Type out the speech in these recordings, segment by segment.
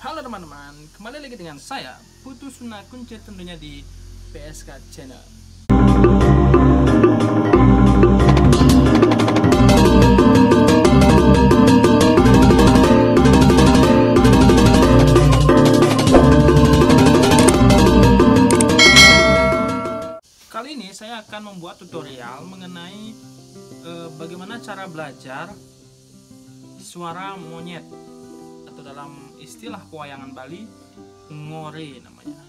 Halo teman-teman, kembali lagi dengan saya Putu Suna Kunci, tentunya di PSK Channel. Kali ini saya akan membuat tutorial mengenai bagaimana cara belajar suara monyet, atau dalam istilah pewayangan Bali, ngore namanya.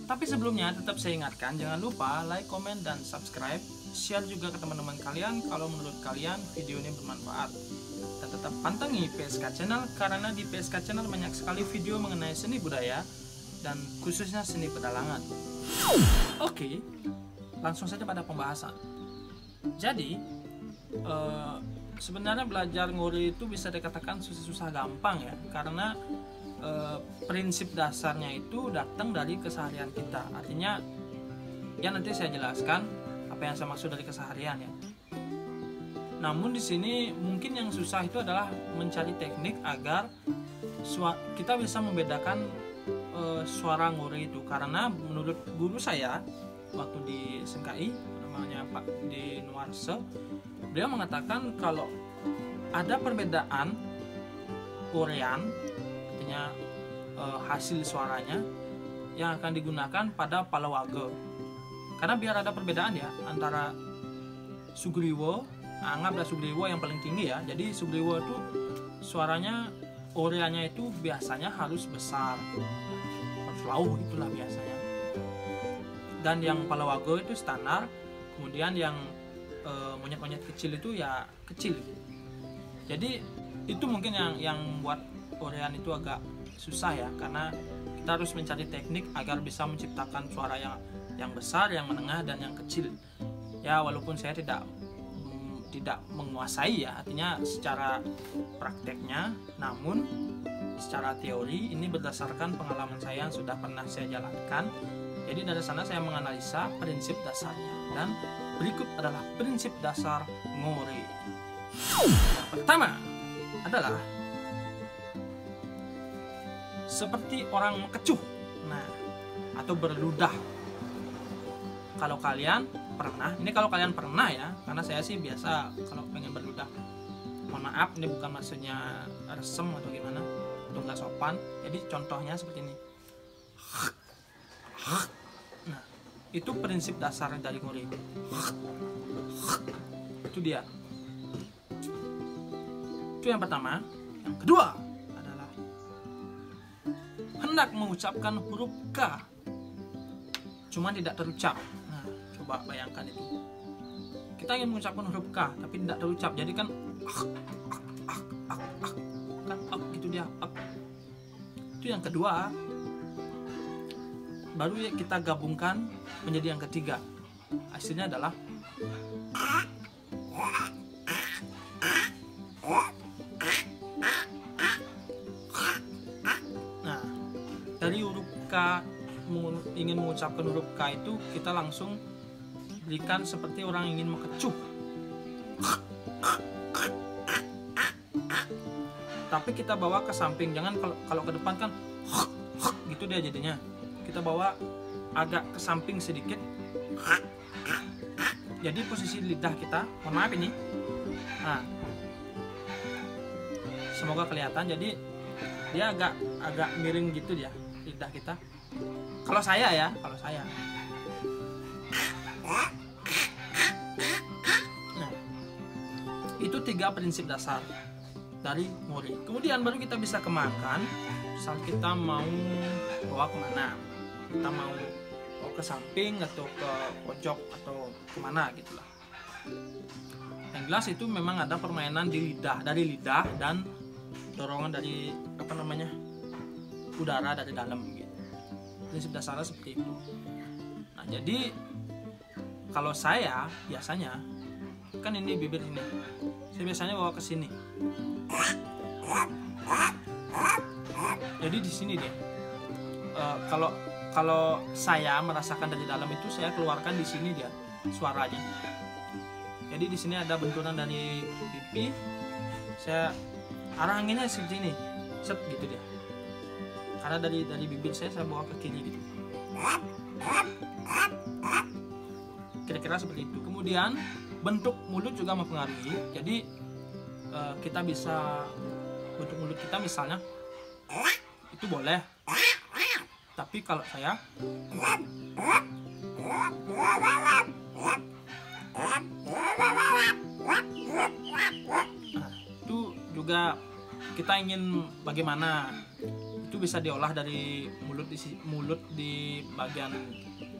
Tapi sebelumnya tetap saya ingatkan, jangan lupa like, comment, dan subscribe. Share juga ke teman-teman kalian kalau menurut kalian video ini bermanfaat. Dan tetap pantangi PSK Channel, karena di PSK Channel banyak sekali video mengenai seni budaya dan khususnya seni pedalangan. Oke, langsung saja pada pembahasan. Jadi sebenarnya belajar ngori itu bisa dikatakan susah-susah gampang ya, karena prinsip dasarnya itu datang dari keseharian kita. Artinya ya, nanti saya jelaskan apa yang saya maksud dari keseharian ya. Namun di sini mungkin yang susah itu adalah mencari teknik agar kita bisa membedakan suara ngori itu, karena menurut guru saya waktu di SMKI, namanya Pak di Nuarse, beliau mengatakan kalau ada perbedaan korean, artinya hasil suaranya yang akan digunakan pada Palawage. Karena biar ada perbedaan ya antara Sugriwo, anggaplah Sugriwo yang paling tinggi ya. Jadi Sugriwo itu suaranya, oreanya itu biasanya harus besar, harus lauh, itulah biasanya. Dan yang Palawage itu standar. Kemudian yang monyet-monyet kecil itu ya kecil. Jadi itu mungkin yang buat orean itu agak susah ya, karena kita harus mencari teknik agar bisa menciptakan suara yang besar, yang menengah, dan yang kecil. Ya walaupun saya tidak menguasai ya, artinya secara prakteknya, namun secara teori ini berdasarkan pengalaman saya yang sudah pernah saya jalankan. Jadi dari sana saya menganalisa prinsip dasarnya, dan berikut adalah prinsip dasar ngori. Pertama adalah seperti orang mengecuh, atau berludah. Kalau kalian pernah ya, karena saya sih biasa kalau pengen berludah. Mohon maaf, ini bukan maksudnya resem atau gimana, itu nggak sopan. Jadi contohnya seperti ini. Nah, itu prinsip dasar dari ngori. Itu dia. Itu yang pertama. Yang kedua adalah hendak mengucapkan huruf K, cuma tidak terucap. Nah, coba bayangkan itu. Kita ingin mengucapkan huruf K tapi tidak terucap. Jadi kan gitu dia. Itu yang kedua. Baru ya kita gabungkan menjadi yang ketiga. Hasilnya adalah dari huruf K, ingin mengucapkan huruf K itu kita langsung berikan seperti orang ingin mengecuh. Tapi kita bawa ke samping, jangan kalau ke depan kan gitu dia jadinya. Kita bawa agak ke samping sedikit. Jadi posisi lidah kita, mohon maaf ini. Nah, semoga kelihatan. Jadi dia agak miring gitu dia, lidah kita. Kalau saya ya, Nah, itu 3 prinsip dasar dari ngori. Kemudian baru kita bisa kemakan. Misal kita mau bawa kemana, kita mau ke samping atau ke pojok atau kemana gitulah. Yang jelas itu memang ada permainan di lidah, dari lidah dan dorongan dari udara dari dalam gitu. Prinsip dasarnya seperti itu. Nah, jadi kalau saya biasanya kan ini bibir ini, saya biasanya bawa ke sini. Jadi di sini deh. Kalau saya merasakan dari dalam itu, saya keluarkan di sini dia suaranya. Jadi di sini ada benturan dari pipi, saya arah anginnya seperti ini, set gitu dia. karena dari bibir saya bawa ke kiri gitu. Kira-kira seperti itu. Kemudian bentuk mulut juga mempengaruhi. Jadi kita bisa bentuk mulut kita misalnya itu boleh. Tapi kalau saya itu juga kita ingin bagaimana, itu bisa diolah dari mulut di bagian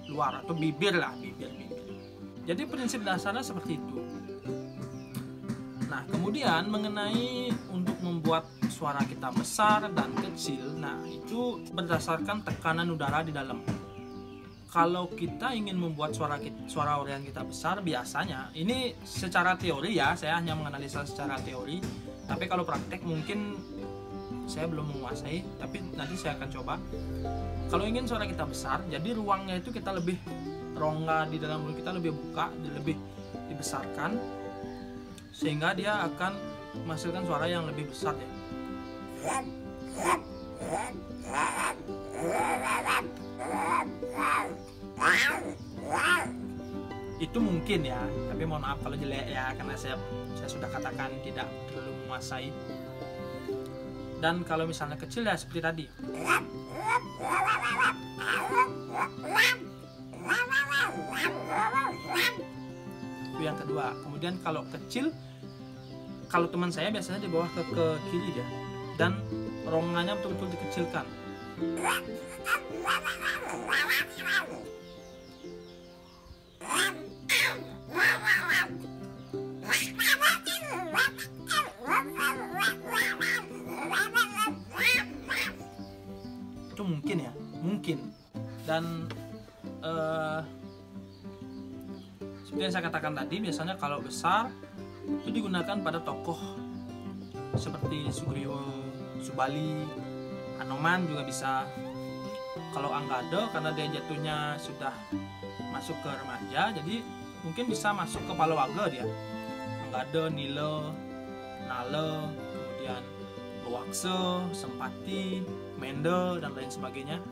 luar atau bibir lah, bibir. Jadi prinsip dasarnya seperti itu. Nah, kemudian mengenai untuk membuat suara kita besar dan kecil, nah itu berdasarkan tekanan udara di dalam. Kalau kita ingin membuat suara orian kita besar, biasanya ini secara teori ya, saya hanya menganalisa secara teori. Tapi kalau praktek mungkin saya belum menguasai, tapi nanti saya akan coba. Kalau ingin suara kita besar, jadi ruangnya itu kita lebih, rongga di dalam mulut kita lebih buka, lebih dibesarkan, sehingga dia akan menghasilkan suara yang lebih besar ya. Itu mungkin ya, tapi mohon maaf kalau jelek ya, karena saya sudah katakan tidak terlalu menguasai. Dan kalau misalnya kecil ya seperti tadi. Itu yang kedua. Kemudian kalau kecil, kalau teman saya biasanya di bawah ke kiri ya, dan rongganya betul-betul dikecilkan. Itu mungkin ya, mungkin. Dan seperti yang saya katakan tadi, biasanya kalau besar itu digunakan pada tokoh seperti Sugriwo, Subali, Anoman juga bisa. Kalau Anggada karena dia jatuhnya sudah masuk ke remaja, jadi mungkin bisa masuk ke Palawaga dia. Anggada, Nila, Nala, kemudian Bewaksa, Sempati, Menda, dan lain sebagainya.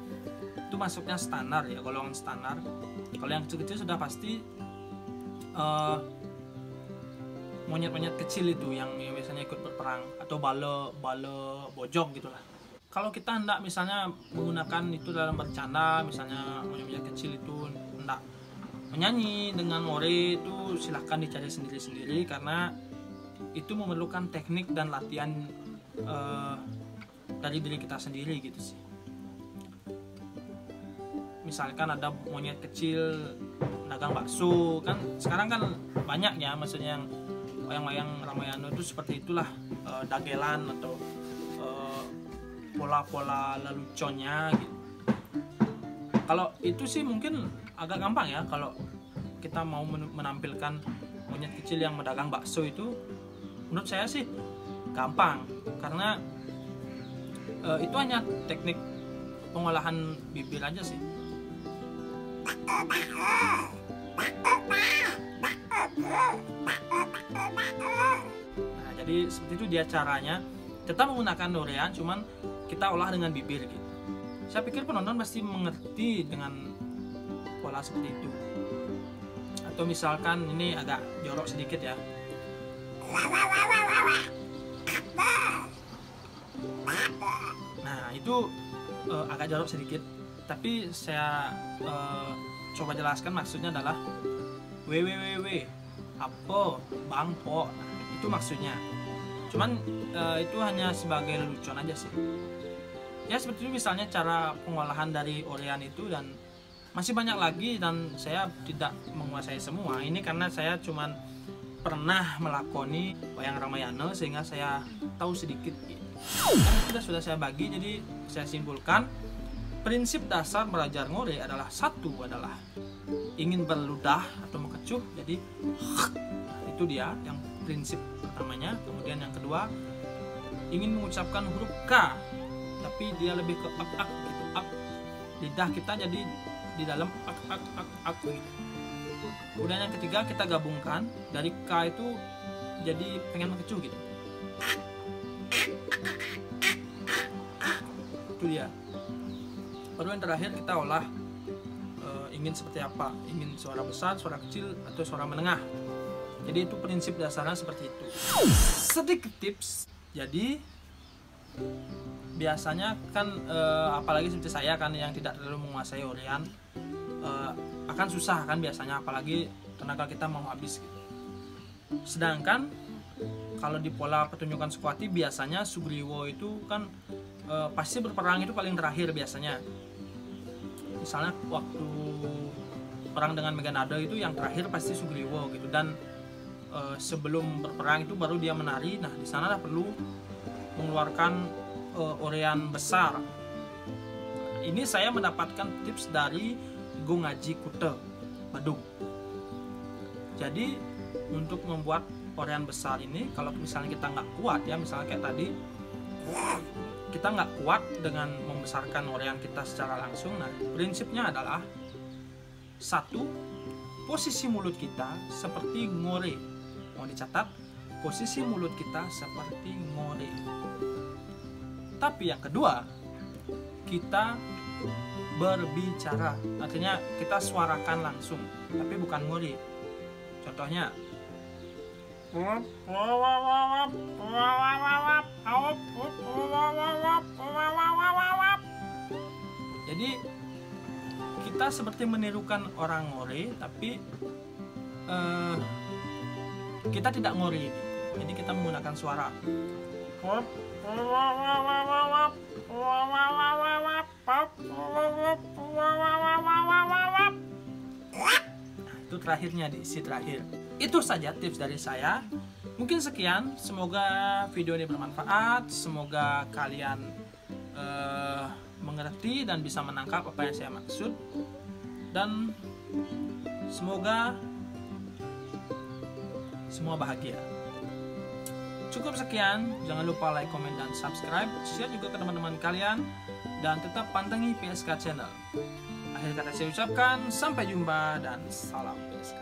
Itu masuknya standar ya, golongan standar. Kalau yang kecil-kecil sudah pasti monyet-monyet kecil itu yang biasanya ikut berperang, atau bala bojong gitulah. Kalau kita hendak misalnya menggunakan itu dalam bercanda, misalnya monyet-monyet kecil itu hendak menyanyi dengan more, itu silahkan dicari sendiri-sendiri, karena itu memerlukan teknik dan latihan dari diri kita sendiri gitu sih. Misalkan ada monyet kecil dagang bakso, kan sekarang kan banyak ya, maksudnya yang wayang-wayang Ramayana itu seperti itulah, dagelan atau pola-pola leluconnya gitu. Kalau itu sih mungkin agak gampang ya, kalau kita mau menampilkan monyet kecil yang mendagang bakso itu, menurut saya sih gampang, karena itu hanya teknik pengolahan bibir aja sih. Nah, jadi seperti itu dia caranya. Tetap menggunakan dorean, cuman kita olah dengan bibir gitu. Saya pikir penonton pasti mengerti dengan pola seperti itu. Atau misalkan ini agak jorok sedikit ya. Nah, itu agak jorok sedikit, tapi saya coba jelaskan maksudnya adalah www apa bang po. Nah, itu maksudnya. Cuman itu hanya sebagai lelucon aja sih. Ya seperti itu misalnya cara pengolahan dari orian itu, dan masih banyak lagi, dan saya tidak menguasai semua. Ini karena saya cuman pernah melakoni wayang Ramayana sehingga saya tahu sedikit. Dan sudah saya bagi, jadi saya simpulkan prinsip dasar belajar ngore adalah satu, adalah ingin berludah atau mengecuh, jadi itu dia yang prinsip pertamanya. Kemudian yang kedua, ingin mengucapkan huruf K tapi dia lebih ke ak gitu, ak. Lidah kita jadi di dalam ak gitu. Kemudian yang ketiga, kita gabungkan dari K itu jadi pengen mengecuh gitu. Itu dia. Baru yang terakhir kita olah ingin seperti apa, ingin suara besar, suara kecil, atau suara menengah. Jadi itu prinsip dasarnya seperti itu. Sedikit tips, jadi biasanya kan apalagi seperti saya kan yang tidak terlalu menguasai Orian, akan susah kan biasanya, apalagi tenaga kita mau habis gitu. Sedangkan kalau di pola pertunjukan Sukawati biasanya Sugriwo itu kan pasti berperang itu paling terakhir biasanya. Misalnya waktu perang dengan Meghanada itu yang terakhir pasti Sugriwo gitu, dan sebelum berperang itu baru dia menari. Nah di sana perlu mengeluarkan Orian besar. Ini saya mendapatkan tips dari Gungaji Kute Badung. Jadi untuk membuat Orian besar ini, kalau misalnya kita nggak kuat ya, misalnya kayak tadi kita nggak kuat dengan membesarkan Orian kita secara langsung. Nah prinsipnya adalah satu, posisi mulut kita seperti ngore. Mau dicatat, posisi mulut kita seperti ngore. Tapi yang kedua, kita berbicara, artinya kita suarakan langsung, tapi bukan ngore. Contohnya, jadi kita seperti menirukan orang ngore, tapi kita tidak ngore. Jadi kita menggunakan suara. Itu terakhirnya, diisi terakhir. Itu saja tips dari saya. Mungkin sekian, semoga video ini bermanfaat, semoga kalian mengerti dan bisa menangkap apa yang saya maksud, dan semoga semua bahagia. Cukup sekian, jangan lupa like, komen, dan subscribe, share juga ke teman-teman kalian, dan tetap pantangi PSK Channel. Akhir kata saya ucapkan, sampai jumpa dan salam PSK.